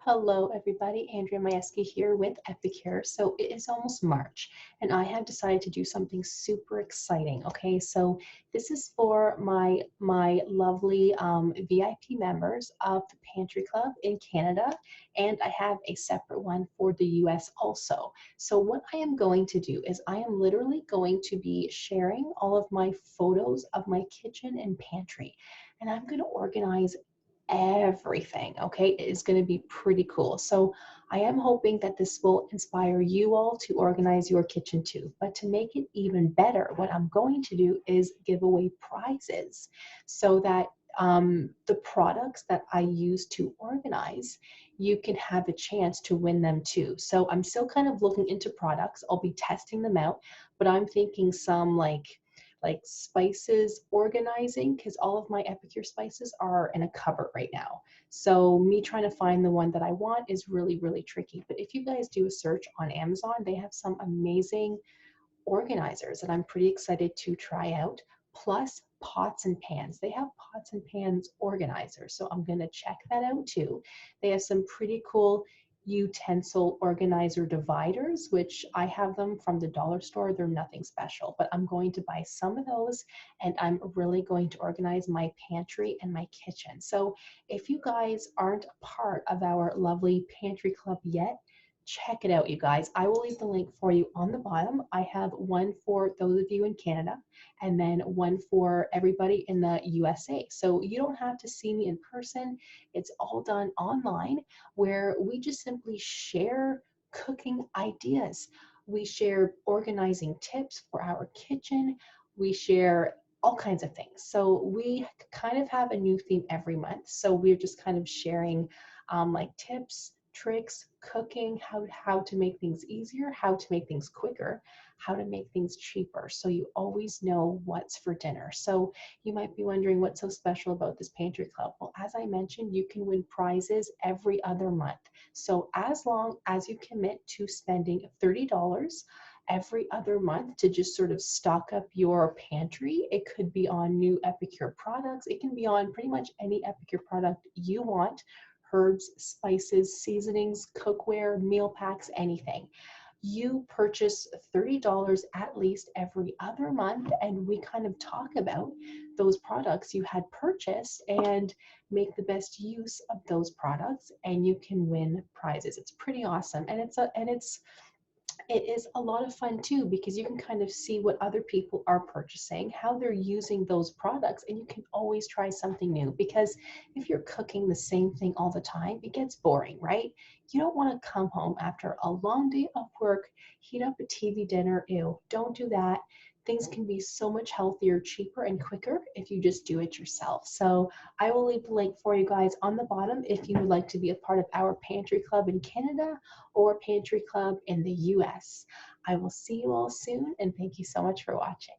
Hello, everybody. Andrea Majewski here with EPICURE. So it is almost March, and I have decided to do something super exciting. Okay, so this is for my lovely VIP members of the Pantry Club in Canada, and I have a separate one for the US also. So what I am going to do is I am literally going to be sharing all of my photos of my kitchen and pantry, and I'm going to organize everything. Okay, it is going to be pretty cool. So I am hoping that this will inspire you all to organize your kitchen too. But to make it even better, what I'm going to do is give away prizes so that the products that I use to organize, you can have a chance to win them too. So I'm still kind of looking into products. I'll be testing them out, but I'm thinking some like spices organizing, because all of my Epicure spices are in a cupboard right now. So me trying to find the one that I want is really, really tricky. But if you guys do a search on Amazon, they have some amazing organizers that I'm pretty excited to try out, plus pots and pans. They have pots and pans organizers, so I'm going to check that out too. They have some pretty cool utensil organizer dividers, which I have them from the dollar store. They're nothing special, but I'm going to buy some of those, and I'm really going to organize my pantry and my kitchen. So if you guys aren't a part of our lovely pantry club yet, check it out, you guys. I will leave the link for you on the bottom. I have one for those of you in Canada and then one for everybody in the USA. So you don't have to see me in person. It's all done online, where we just simply share cooking ideas. We share organizing tips for our kitchen. We share all kinds of things. So we kind of have a new theme every month. So we're just kind of sharing like tips, tricks, cooking, how to make things easier, how to make things quicker, how to make things cheaper. So you always know what's for dinner. So you might be wondering what's so special about this pantry club. Well, as I mentioned, you can win prizes every other month. So as long as you commit to spending $30 every other month to just sort of stock up your pantry. It could be on new Epicure products. It can be on pretty much any Epicure product you want: herbs, spices, seasonings, cookware, meal packs, anything. You purchase $30 at least every other month, and we kind of talk about those products you had purchased and make the best use of those products, and you can win prizes. It's pretty awesome, and it is a lot of fun too, because you can kind of see what other people are purchasing, how they're using those products, and you can always try something new. Because if you're cooking the same thing all the time, it gets boring, right? You don't want to come home after a long day of work, heat up a TV dinner. Ew, don't do that. Things can be so much healthier, cheaper, and quicker if you just do it yourself. So I will leave the link for you guys on the bottom if you would like to be a part of our pantry club in Canada or Pantry Club in the US. I will see you all soon, and thank you so much for watching.